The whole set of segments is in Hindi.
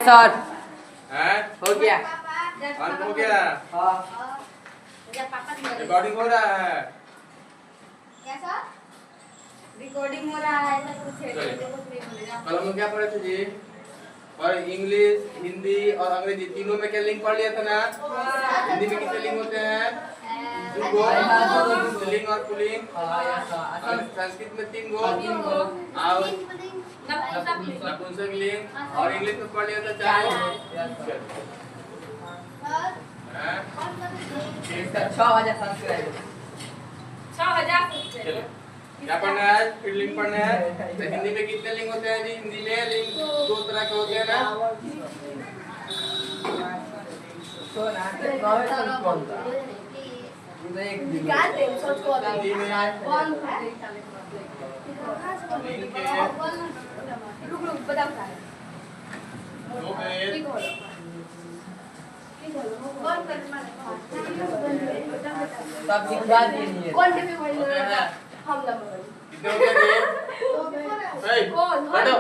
सर। हैं? हो गया। बंद हो गया। हाँ। रिकॉर्डिंग हो रहा है। क्या सर? रिकॉर्डिंग हो रहा है तो कुछ है चलिए। तो कुछ नहीं बोलेगा। कल हम लोग क्या पढ़े थे जी? और इंग्लिश, हिंदी और अंग्रेजी तीनों में क्या लिंक पढ़ लिया था ना? हिंदी में कितने लिंक होते हैं? दो गो, स्त्रीलिंग और पुल्लिंग। और संस्कृत में तीन गो और नपुंसक लिंग। और इंग्लिश में पढ़ लिया था चार गो। हैं? 6,000 सब्सक्राइबर। 6,000 चलिए। क्या पढ़ना है? फिर लिंक पढ़ना है। तो हिंदी में कितने लिंग होते हैं जी? हिंदी में लिंग दो तरह के होते हैं ना? निकाल दे सोच को अभी। हिंदी में कौन है? लिंग के रुक बताओ क्या है? दो भेद ठीक हो कौन करना सब सिखा दिए। कौन पे बोल होते रहा हैं। है? हम लोग कितने होते हैं जी? कौन? हटो।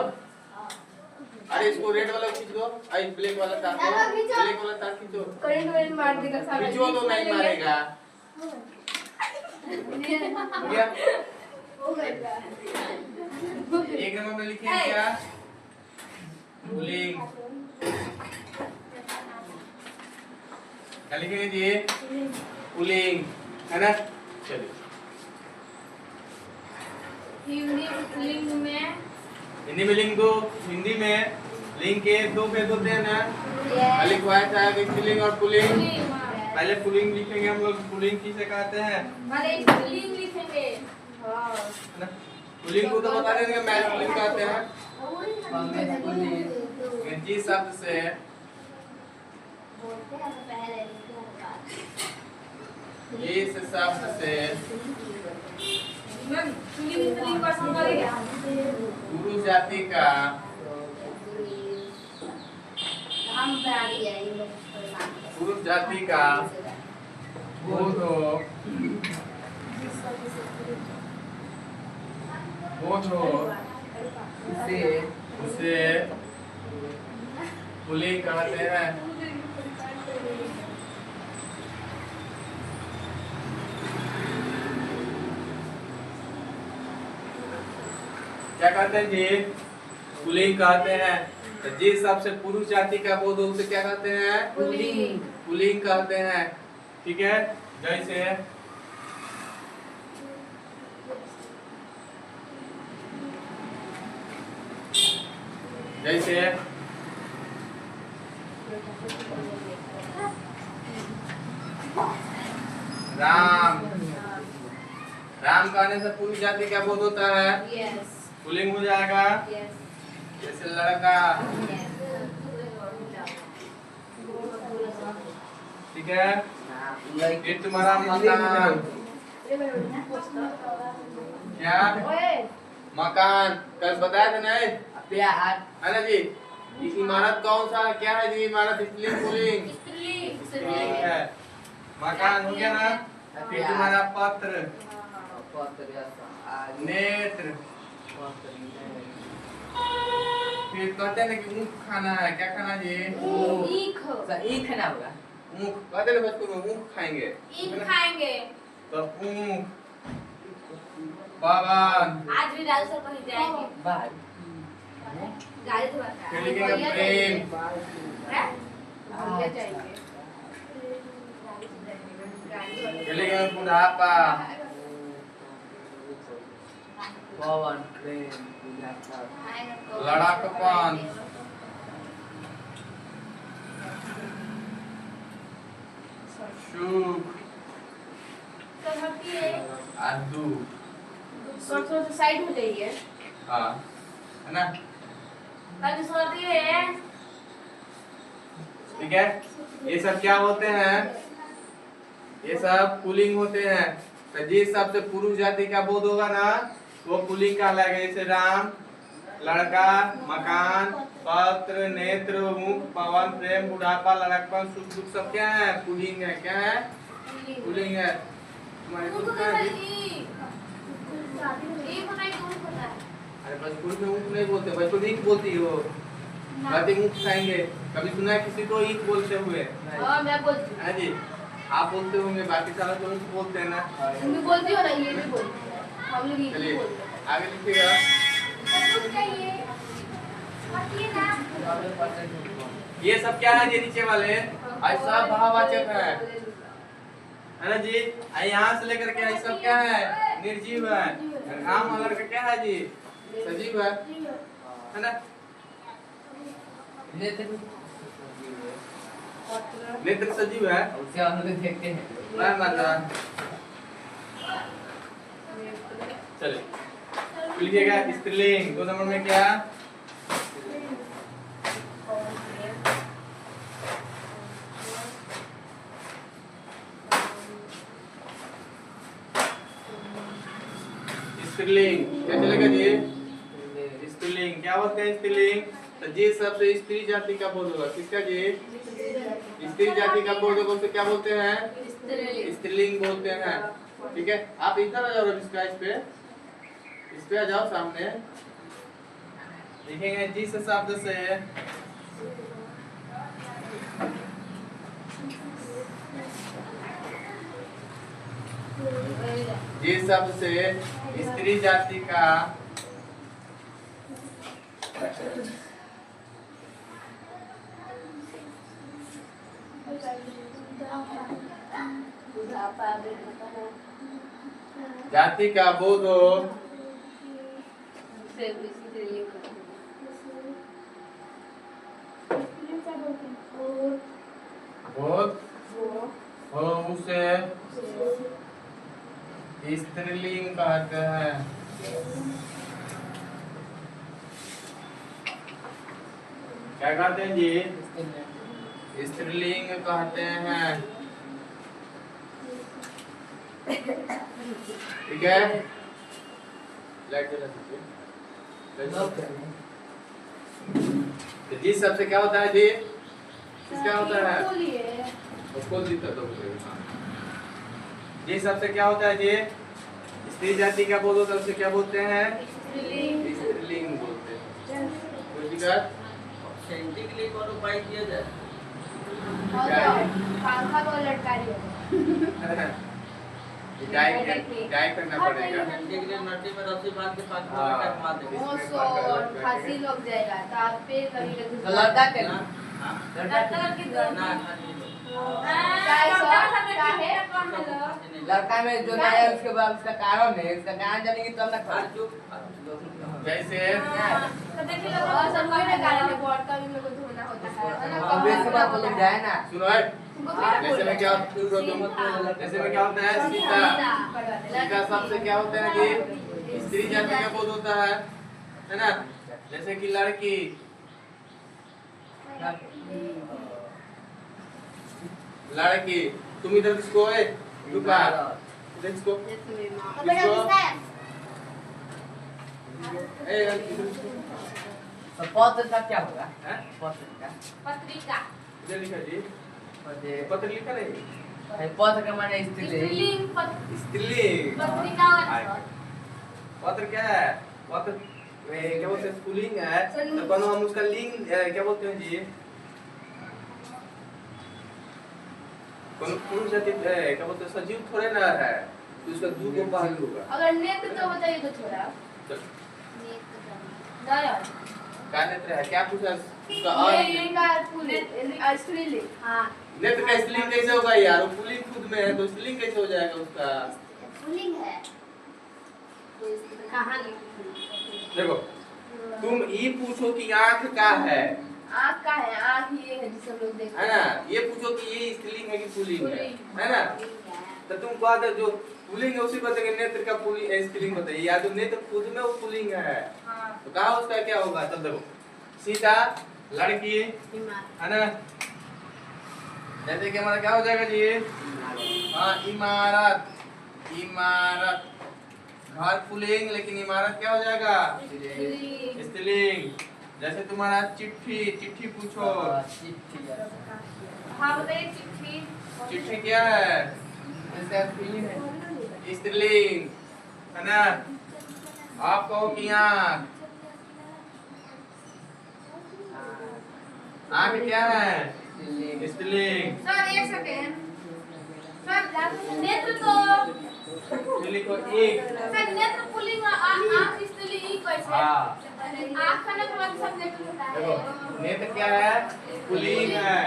अरे इसको रेड वाला खींच दो। आई ब्लैक वाला तार दो। ब्लैक वाला तार खींचो। करंट मार देगा सारा। खींचो तो नहीं मारेगा। हो गया? हो गया। एक नंबर में लिखे हैं क्या? पुल्लिंग। क्या लिखेंगे जी? पुल्लिंग है ना? चलिए। हिंदी में हिंदी में लिंग दो। हिंदी में लिंग के दो भेद होते हैं ना? पहले लिखवाया था कि स्त्रीलिंग और पुल्लिंग। पहले पुल्लिंग लिखेंगे हम लोग। पुल्लिंग किसे कहते हैं? माने स्त्रीलिंग लिखेंगे। हां है ना? पुल्लिंग को तो बता देंगे मैस्कुलिन कहते हैं। जिस शब्द से बोलते हैं पहले जिस शब्द से मैम स्त्रीलिंग पर्सन करेगा। पुरुष जाति का हम बना दिया इन लोग पुरुष जाति का बोध हो उसे पुल्लिंग कहते हैं। क्या कहते हैं जी? पुल्लिंग कहते हैं। तो जिस सबसे पुरुष जाति का बोध हो उसे क्या कहते हैं? पुल्लिंग। पुल्लिंग कहते हैं। ठीक है? जैसे जैसे राम। राम कहने से पुरुष जाति का बोध होता है। यस पुल्लिंग हो जाएगा। यस जैसे लड़का। ठीक है? फिर तुम्हारा मकान। क्या? मकान कल बताया था नहीं? प्यार। है ना जी? ये इमारत कौन सा क्या है जी? इमारत स्त्रीलिंग पुल्लिंग? स्त्रीलिंग है। मकान हो गया ना? फिर तुम्हारा पत्र, नेत्र। फिर कहते हैं ना कि ऊख खाना है। क्या खाना है जी? एक ना होगा। ऊख कहते हैं बच्चों को ऊख खाएंगे। खाएंगे। तो ऊख बावन। आज भी राजू सर कहीं जाएंगे। बाय। गाड़ी से बात फिर लिखेंगे प्रेम। फिर लिखेंगे बुढ़ापा। पवन प्रेम लड़कपन। सुख और दुख। साइड हो जाइए। हाँ है ना? ठीक है? ये सब क्या होते हैं? ये सब पुल्लिंग होते हैं। तो जिस सबसे पुरुष जाति का बोध होगा ना वो पुल्लिंग कहलाएगा। जैसे राम, लड़का, मकान, पत्र, नेत्र, मुख, पवन, प्रेम, बुढ़ापा, लड़कपन, सुख दुख सब क्या है? पुल्लिंग है। क्या है? पुल्लिंग है। तुम्हारे खुद का भी? अरे भोजपुरी में ऊँट नहीं बोलते। भोजपुरी में बोलती हो। गति मुख खाएंगे। कभी सुना है किसी को ईख बोलते हुए? हाँ मैं बोलती हूँ। है जी, आप बोलते होंगे, बाकी सारा तो ईख बोलते हैं ना। तुम भी बोलती हो ना, ये भी बोलती है। हम लोग ये भी चलिए बोलते हैं। आगे लिखिएगा। ये सब क्या है? ये नीचे वाले ऐसा भाववाचक है ना जी। यहाँ से लेकर के ये सब क्या है? निर्जीव है। काम वाला का क्या है जी? सजीव है ना। नेत्र सजीव है। उससे हम लोग देखते हैं। ना माता। चलिए लिखिएगा स्त्रीलिंग 2 नंबर में क्या? स्त्रीलिंग क्या चलेगा जी? स्त्रीलिंग क्या बोलते हैं? स्त्रीलिंग तो जी सबसे स्त्री जाति का बोध होगा। किसका जी? स्त्री जाति का बोध होगा, उसे क्या बोलते हैं? स्त्रीलिंग बोलते हैं। ठीक है, आप इधर आ जाओ। इस पे आ जाओ सामने। लिखेंगे जिस शब्द से जिस शब्द से स्त्री जाति का जाति का बोध हो, बोध हो उसे स्त्रीलिंग कहते हैं। क्या कहते हैं जी? स्त्रीलिंग कहते हैं। ठीक है, लाइट जला दीजिए। तो जिस सबसे क्या होता है जी? क्या होता है? उसको दिक्कत हो गई। जिस सबसे क्या होता है जी? स्त्री जाति का बोध होता है, उसे क्या बोलते हैं? स्त्रीलिंग बोलते हैं। कोई दिक्कत? साइंटिफिकली कौन उपाय किया जाए? पंखा को लटका दिया। डाई करना पड़ेगा। साइंटिफिकली नटी में रस्सी बांध के 5 हाँ। मिनट मार देंगे। वो सो फांसी लग जाएगा तो आप पे कभी लग तो लड़का के ना लड़का की ना लड़का में जो नया है उसके बाद उसका कारण है, उसका कारण जानेंगे तब ना खर्च। जैसे सब कोई ना गाड़ी में बोर्ड का भी मेरे को धोना होता है अब इसके बाद बोल जाए ना। सुनो है, जैसे में क्या होता है? सीता शब्द से क्या होता है कि स्त्री जाति का बोध होता है ना। जैसे कि लड़की, लड़की। तुम इधर किसको है? दुकान इधर किसको? तो पद का क्या होगा? हैं? पद का पत्रिका इधर लिखा जी। पद पत्र लिखा नहीं? पद का माने स्त्रीलिंग। स्त्रीलिंग। पत्रिका पत्र क्या है? पत्र क्या बोलते हैं? स्त्रीलिंग है। तो कौन हम उसका लिंग क्या बोलते हैं जी? कौन पुरुष जाति क्या बोलते हैं? सजीव थोड़े ना है, तो उसका दो को पहलू होगा। अगर नेत्र तो बताइए तो थोड़ा चल, दया क्या नेत्र है? क्या पूछा उसका? ये का पूरे स्त्रीलिंग। हाँ नेत्र का स्त्रीलिंग कैसे होगा यार? वो पुल्लिंग खुद में है, तो स्त्रीलिंग कैसे हो जाएगा उसका? पुल्लिंग है कहाँ देखो, तुम ये पूछो कि आँख का है आँख का है। आँख ये है जिसे हम लोग देखते है ना। ये पूछो कि ये स्त्रीलिंग है कि पुल्लिंग है ना। तो तुम कहा था जो पुल्लिंग है उसी बताएंगे नेत्र का पुल्लिंग स्त्रीलिंग बताइए। या तो नेत्र खुद में वो पुल्लिंग है, तो कहा उसका क्या होगा? तब देखो, सीता लड़की है ना। जैसे कि हमारा क्या हो जाएगा जी? हाँ, इमारत। इमारत घर पुल्लिंग, लेकिन इमारत क्या हो जाएगा? स्त्रीलिंग। जैसे तुम्हारा चिट्ठी, चिट्ठी पूछो। हाँ बताइए चिट्ठी। चिट्ठी क्या है? स्त्रीलिंग है ना। आप कहो कि आँख आंख क्या है? स्त्रीलिंग। सर एक सेकंड सर नेत्र तो लिखो एक। सर नेत्र पुल्लिंग आंख स्त्रीलिंग कैसे हाँ। आंख का मतलब सब नेत्र होता देखो है नेत्र क्या है? पुल्लिंग है,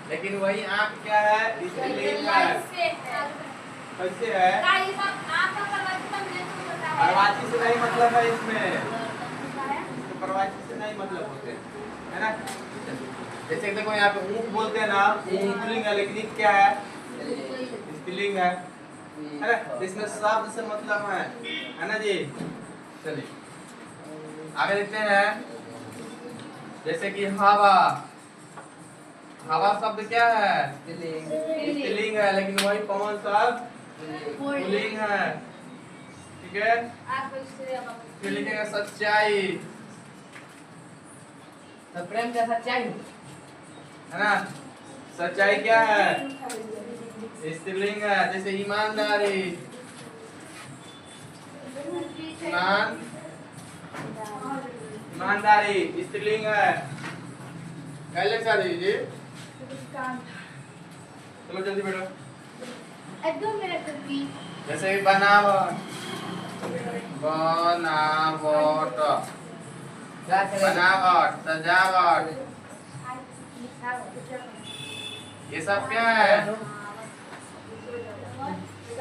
लेकिन वही आंख क्या है? स्त्रीलिंग है। कैसे है? गाइस सब आंख का मतलब सब नेत्र होता है परवाची से नहीं मतलब है इसमें, इसको परवाची से नहीं मतलब होते है ना। जैसे देखो यहाँ पे ऊँट बोलते हैं ना, ऊँट पुल्लिंग है, लेकिन ये क्या है? स्त्रीलिंग है ना। इसमें शब्द से मतलब है ना जी। चलिए आगे देखते हैं। जैसे कि हवा, हवा शब्द क्या है? स्त्रीलिंग है, लेकिन वही पवन शब्द पुल्लिंग है। ठीक है, फिर लिखेंगे सच्चाई, तो प्रेम का सच्चाई है ना। सच्चाई क्या है? स्त्रीलिंग है। जैसे ईमानदारी, ईमानदारी स्त्रीलिंग है। पहले क्या दीजिए, चलो जल्दी बैठो। एकदम मेरा कभी जैसे बनावट, बनावट, क्या करें? बनावट, सजावट, ये सब क्या है?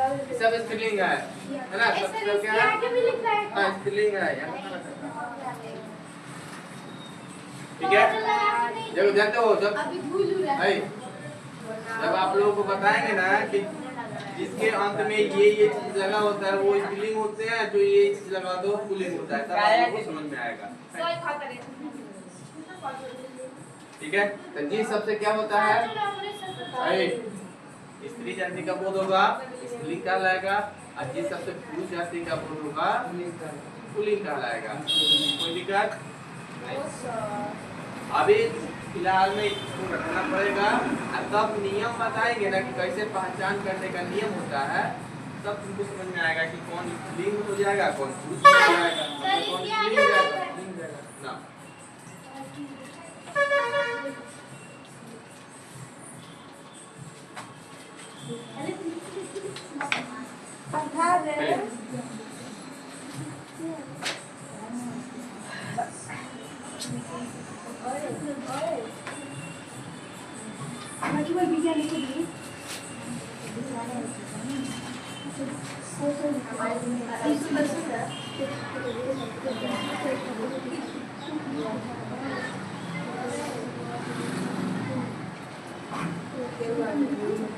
ये सब स्त्रीलिंग है ना। सब क्या है? आगे भी लिखा है हाँ स्त्रीलिंग है यहाँ। ठीक है, जब जानते हो जब अभी भूल रहा है जब आप लोगों को बताएंगे ना कि जिसके अंत में ये चीज लगा होता है वो स्त्रीलिंग होते हैं, जो ये चीज लगा दो पुल्लिंग होता है, तब आप लोगों को समझ में आएगा। ठीक है, तो जी सबसे क्या होता है? स्त्री जाति का बोध होगा स्त्रीलिंग कहलाएगा, और जिस सबसे पुरुष जाति का बोध होगा पुल्लिंग कहलाएगा। कोई दिक्कत नहीं। अभी फिलहाल में इसको रखना पड़ेगा, और तब नियम बताएंगे ना कि कैसे पहचान करने का नियम होता है, तब तुमको समझ में आएगा कि कौन स्त्रीलिंग हो जाएगा, कौन पुरुष हो जाएगा, कौन स्त्रीलिंग हो जाएगा ना।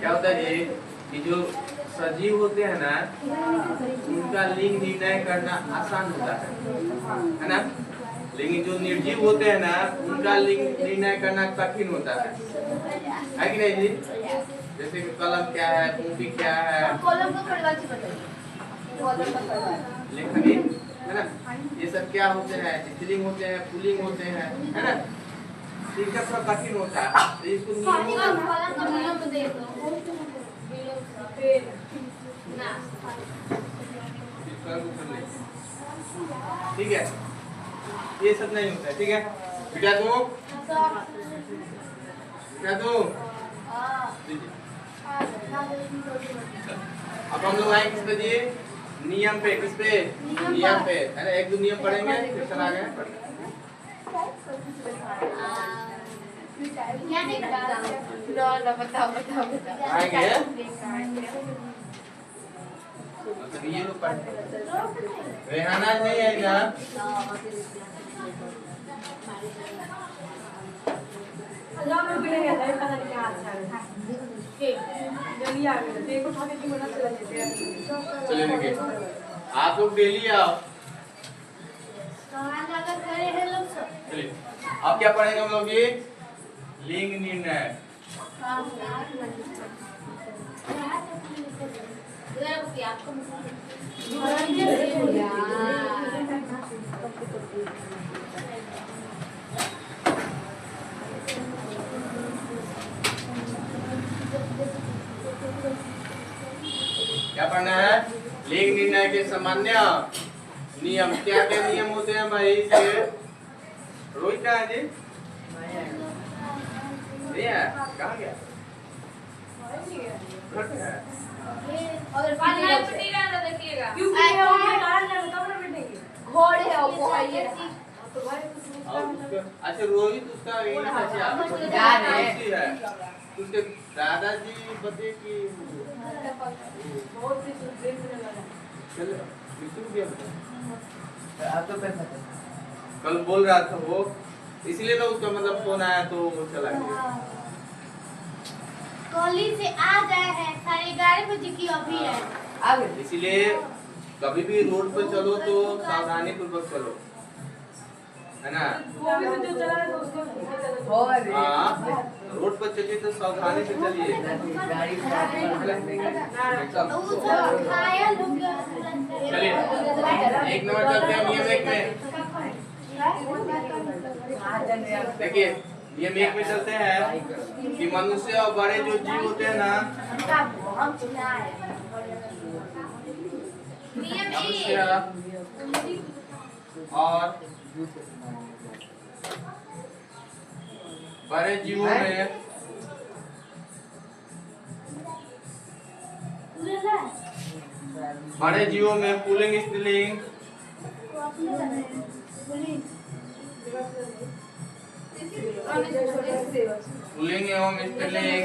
क्या होता है जी कि जो सजीव होते हैं ना उनका लिंग निर्णय करना आसान होता है ना, लेकिन जो निर्जीव होते हैं ना उनका लिंग निर्णय करना कठिन होता है कि नहीं जी। जैसे कि कलम क्या है, कुंभी क्या है, लेखनी है ना, ये सब क्या होते हैं? स्त्रीलिंग होते हैं, पुल्लिंग होते हैं, है ना। ठीक है, थोड़ा कठिन होता है, तो इसको ठीक है, ये सब नहीं होता है। ठीक है बेटा, अब हम लोग आए किस पे जी? नियम पे। किस पे? नियम पे, है ना। एक दो नियम पढ़ेंगे फिर चला गए आएंगे। मतलब ये लोग पढ़ रेहाना नहीं आएगा। चलिए देखिए, आप लोग डेली आओ। चलिए अब क्या पढ़ेंगे हम लोग? ये लिंग निर्णय। क्या पढ़ना है? लिंग निर्णय के सामान्य नियम। क्या क्या नियम होते हैं भाई? से रोहित का है जी? नहीं है, कहाँ गया? घर पे है। और पानी में पिटी रहना देखिएगा। क्यों पिटे हो ये डाल ले तब ना पिटेंगे घोड़े है वो है ये तो भाई अच्छा रोहित उसका ये चाचा यार है। है उसके दादाजी बदे की बहुत सी सुनने लगा चलो बिल्कुल गया अब तो पैसा दे। कल बोल रहा था वो, इसलिए ना उसका मतलब फोन आया तो वो चला गया। कॉलेज से आ गए हैं 11:30 बजे की अभी है आगे इसलिए कभी भी रोड पे चलो तो सावधानी पूर्वक चलो, है ना? वो भी जो चला रहा था उसको और हाँ, रोड पर चलिए तो सावधानी से चलिए। गाड़ी सब वो सब खाया लोग चलिए 1 नंबर चलते हैं नियम 1 में। देखिए नियम 1 में चलते हैं कि मनुष्य और बड़े जो जीव होते हैं ना, मनुष्य और बड़े जीवों में पुल्लिंग स्त्रीलिंग पुल्लिंग एवं स्त्रीलिंग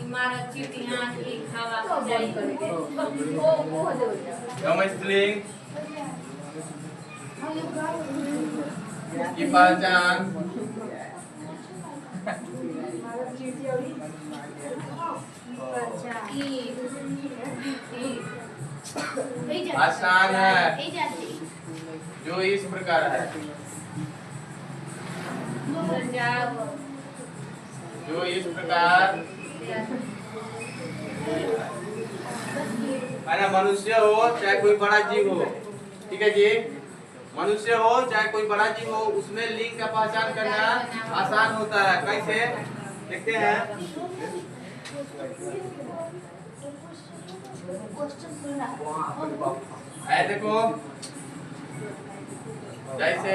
इमारत चिड़िया की खावा जाई एवं स्त्रीलिंग की पहचान आसान है जो इस प्रकार है, जो इस प्रकार है ना। मनुष्य हो चाहे कोई बड़ा जीव हो, ठीक है जी, मनुष्य हो चाहे कोई बड़ा जीव हो, उसमें लिंग का पहचान करना आसान होता है। कैसे देखते हैं? ऐ देखो जैसे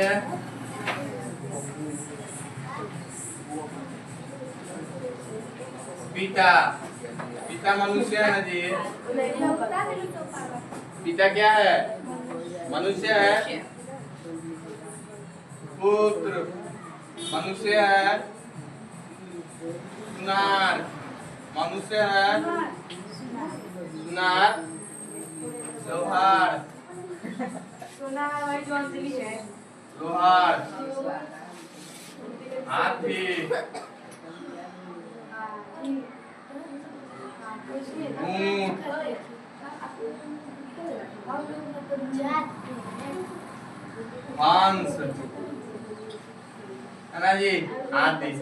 पिता, पिता मनुष्य है ना जी। पिता क्या है? मनुष्य है। पुत्र मनुष्य है। सुनार मनुष्य है। सुनार लोहार लोहार हाथी ऊंट हंस है ना जी, हाथी।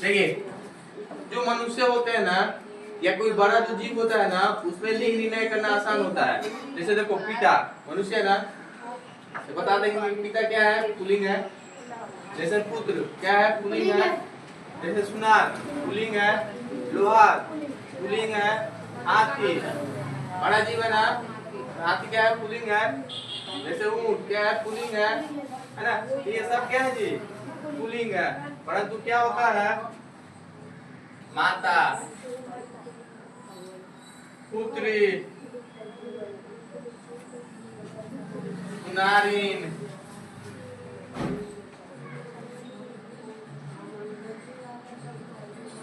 देखिए जो मनुष्य होते हैं ना या कोई बड़ा जो जीव होता है ना, उसमें लिंग निर्णय करना आसान होता है। जैसे देखो पिता मनुष्य है ना, तो बता देंगे पिता क्या है? पुल्लिंग है। जैसे पुत्र क्या है? पुल्लिंग है। जैसे सुनार पुल्लिंग है। लोहार पुल्लिंग है। हाथी बड़ा जीव है ना, हाथी क्या है? पुल्लिंग है। जैसे ऊंट क्या है? पुल्लिंग है ना। ये सब क्या है जी? पुल्लिंग है। परंतु क्या होता है? माता पुत्री सुनारीन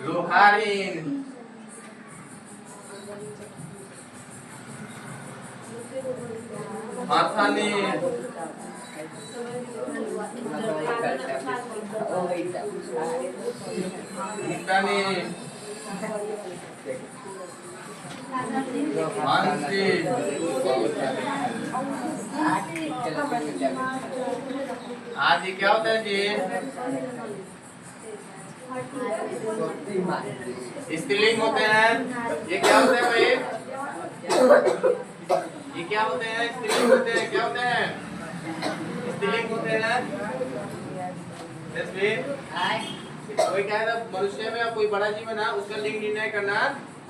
लोहारीन माथानी मुक्तानी मानसी आदि क्या होता है जी? स्त्रीलिंग होते हैं। ये क्या होते हैं भाई? ये क्या होते हैं? स्त्रीलिंग होते हैं। क्या होते हैं? स्त्रीलिंग होते हैं। कोई क्या है ना, मनुष्य में कोई बड़ा जीव है ना, उसका लिंग निर्णय करना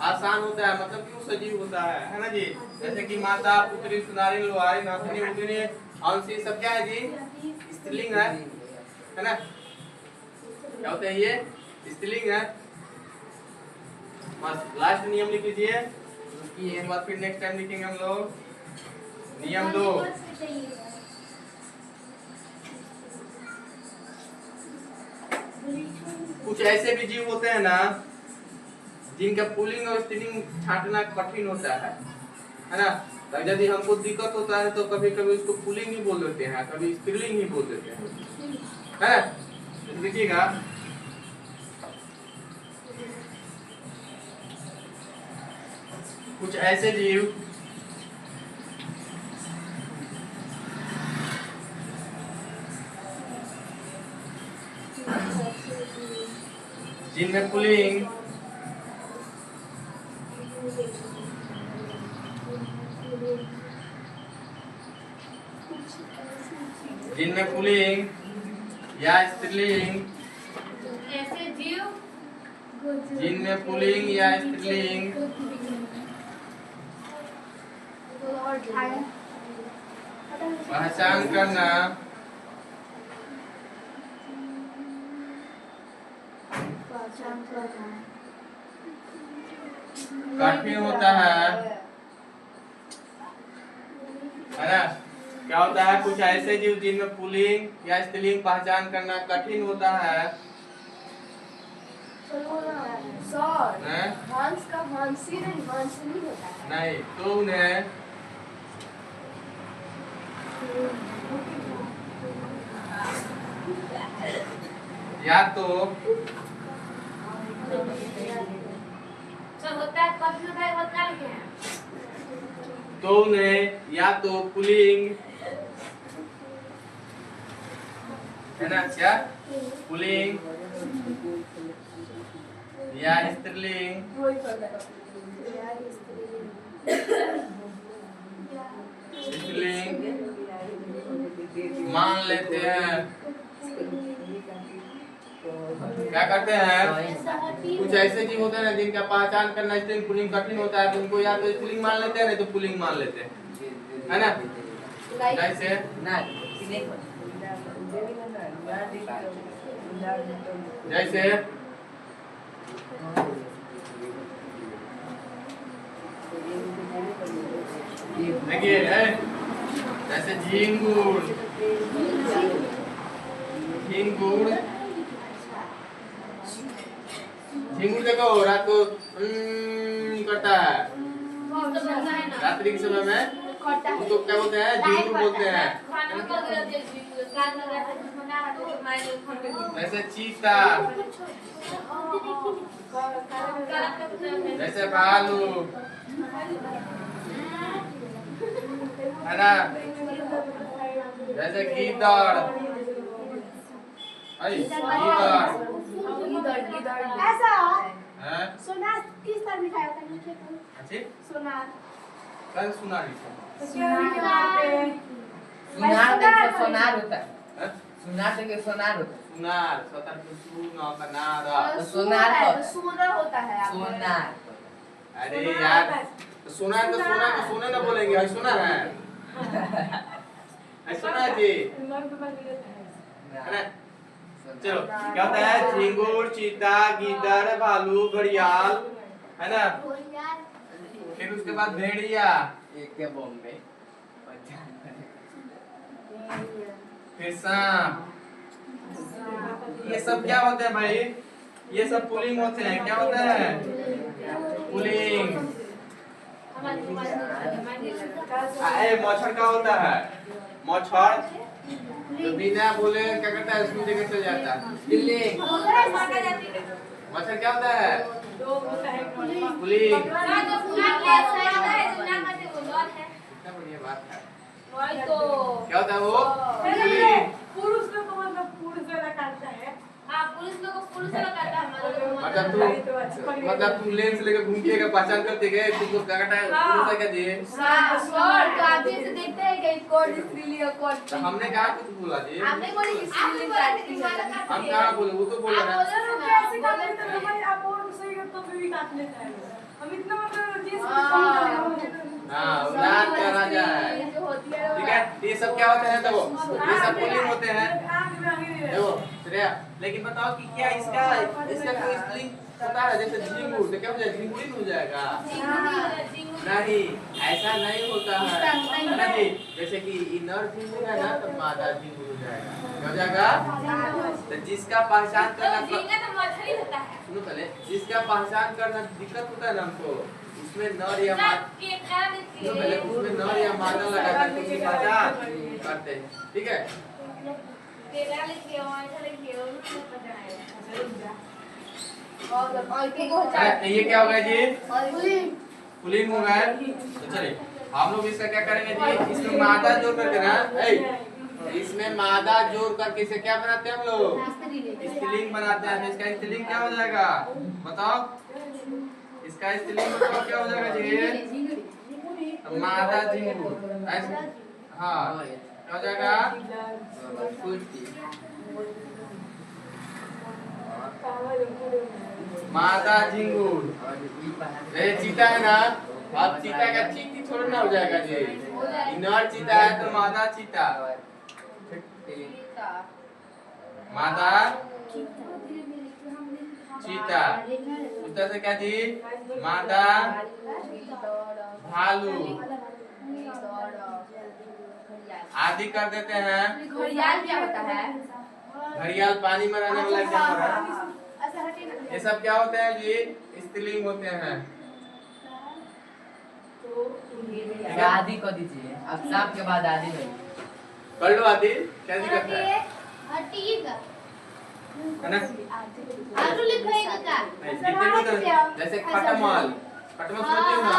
आसान होता है, मतलब क्यों सजीव होता है ना जी। जैसे कि माता, पुत्री, सुनारी, लोहारी, नाथनी, उदनी, अंशी, सब क्या है जी? स्त्रीलिंग है ना। क्या होता है ये? स्त्रीलिंग है। बस लास्ट नियम लिख लीजिए, उसके बाद फिर नेक्स्ट टाइम लिखेंगे हम लोग। नियम 2, कुछ ऐसे भी जीव होते हैं ना जिनका पुल्लिंग और स्त्रीलिंग छांटना कठिन होता है ना। तो यदि हमको दिक्कत होता है तो कभी कभी उसको पुल्लिंग ही बोल देते हैं, कभी स्त्रीलिंग ही बोल देते हैं, है। तो देखिएगा, कुछ ऐसे जीव जिनमें पुल्लिंग या स्त्रीलिंग, ऐसे जीव जिनमें पुल्लिंग या स्त्रीलिंग पहचान करना कठिन होता है ना। क्या होता है? कुछ ऐसे जीव जिनमें पुल्लिंग या स्त्रीलिंग पहचान करना कठिन होता है। हंस का हंसी नहीं होता है। नहीं, तो उन्हें या तो सब होता है, कभी होता है, होता है क्या? तो उन्हें या तो पुल्लिंग है ना, क्या पुल्लिंग या स्त्रीलिंग मान लेते हैं। क्या करते हैं? कुछ ऐसे जीव होते हैं ना जिनका पहचान करना स्त्रीलिंग पुल्लिंग कठिन होता है, तो उनको या तो स्त्रीलिंग मान लेते हैं नहीं तो पुल्लिंग मान लेते हैं, है ना। जैसे देखिए, जैसे झींगुर देखो रात को करता है, रात्रि के समय में उसको क्या बोलते हैं? झींगुर बोलते हैं। जैसे चीता, जैसे भालू, है ना। जैसे गीदड़, ऐसा है। सोनार किस तरह लिखा होता है? अच्छी सोनार कल सुना रही सुनार देखो, सोनार होता है। है। सुनार देखो, सोनार होता है। सुनार स्वतः सुना बनारा, तो सोनार को सोना होता है। सोनार। अरे यार, सोना तो सोना ना बोलेंगे, है सोना है, है सोना जी, है ना। चलो, क्या होता है? झींगुर, चीता, गीदड़, भालू, घड़ियाल, है ना। फिर उसके बाद भेड़िया, एक के बॉम्बे फिर सांप। ये सब क्या होते हैं भाई? ये सब पुल्लिंग होते हैं। क्या होता है? पुल्लिंग। मच्छर का होता है? मच्छर तो बिना बोले क्या करता है? उसकी जगह चल जाता है। बिल्ली। मच्छर क्या होता है? पुल्लिंग। कितना बढ़िया बात है। क्या होता है वो? पुल्लिंग। पुरुष लोग को मतलब पुरुष वाला करता है। हाँ, पुलिस लोग को पुलिस वाला करता है मतलब तू लेंस लेके घूमती है क्या? पहचान करते गए तुमको क्या करता है? पुरुष है क्या जी? और तो आप ये देखते हैं कि कोड स्त्रीलिंग और कोड तो हमने कहा कुछ बोला जी? आपने बोली कि स्त्रीलिंग काटती है। हम कहाँ बोले? वो तो बोल रहा है। कैसे काटते हैं? आप और सही तो भी काट लेते हैं। हम इतना मतलब जिस हाँ उड़ान का राजा है। ठीक है, ये सब क्या होते हैं? देखो ये सब पुलिंग होते हैं। देखो श्रेया, लेकिन बताओ कि क्या इसका कोई स्पेलिंग पता है? जैसे झिंगुर तो क्या हो जाएगा? झिंगुरी हो जाएगा? नहीं, ऐसा नहीं होता है ना जी। जैसे कि इनर झिंगुर है ना, तो मादा झिंगुर हो जाएगा। क्या हो जाएगा? तो जिसका पहचान करना, सुनो पहले, जिसका पहचान करना दिक्कत होता है ना हमको, उसमें नर या मादा, सुनो पहले, उसमें नर या मादा लगा करके उसकी पहचान करते हैं। ठीक है, ये क्या हो गया जी? पुलिंग हो गया। तो चलिए हम लोग इसका क्या करेंगे जी? इसमें मादा जोड़ करके ना, इसमें मादा जोड़ करके इसे क्या बनाते हैं हम लोग? स्त्रीलिंग बनाते हैं। तो इसका स्त्रीलिंग क्या हो जाएगा बताओ? इसका स्त्रीलिंग मतलब क्या हो जाएगा जी? मादा झिंगुर। हाँ क्या हो जाएगा? मादा झिंगुर। ये चीता है ना, अब चीता का चीती थोड़ा ना हो जाएगा जी। इनर चीता है तो मादा चीता, मादा चीता। उस तरह से क्या जी? मादा भालू आदि कर देते हैं। घड़ियाल क्या होता है? घड़ियाल पानी में रहने वाला जानवर है। ये सब क्या होते हैं जी? स्त्रीलिंग होते हैं। आदि को दीजिए, अब सांप के बाद आदि नहीं। कर लो आदि, क्या दिक्कत है? है ना? आलू लिखेगा क्या? जैसे खटमल, खटमल समझते हो ना?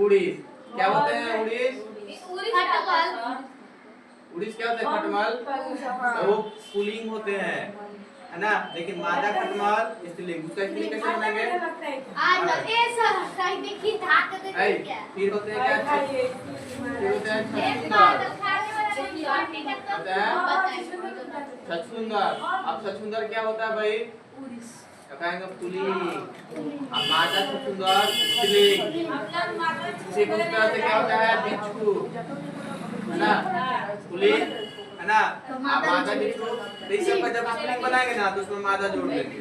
उड़ीस क्या होते हैं? उड़ीस उड़ीस क्या होते हैं? खटमल तो वो पुलिंग होते हैं, है ना? लेकिन मादा खटमल स्त्रीलिंग। उसका स्त्रीलिंग कैसे बनाएंगे? फिर होते हैं क्या? फिर होते हैं छछूंदर। अब छछूंदर क्या होता है भाई? कहेंगे पुलिंग। अब मादा छछूंदर स्त्रीलिंग। उसी को उस तरह से क्या होता है? बिच्छू, है ना? पुलिंग, है ना? मादा बिच्छू। तो इस सब का जब स्त्रीलिंग बनाएंगे ना, तो उसमें मादा जोड़ देंगे।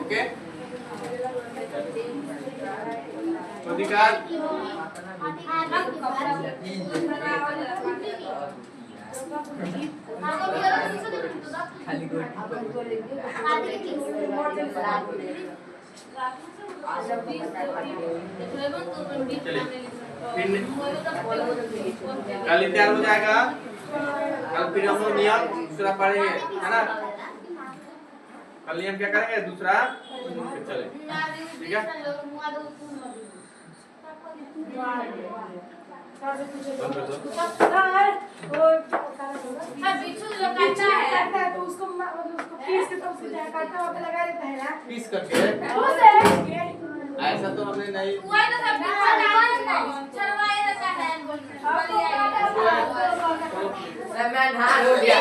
ओके, तो दिक्कत खाली कल तैयार हो जाएगा। कल फिर हम लोग नियम दूसरा पढ़ेंगे, है ना? कल नियम क्या करेंगे? दूसरा चले, ठीक है? तो उसको पीस के तो काटना वहाँ पे लगा देता है ना, पीस करके। ऐसा तो हमने नहीं। मैं नहा हो गया।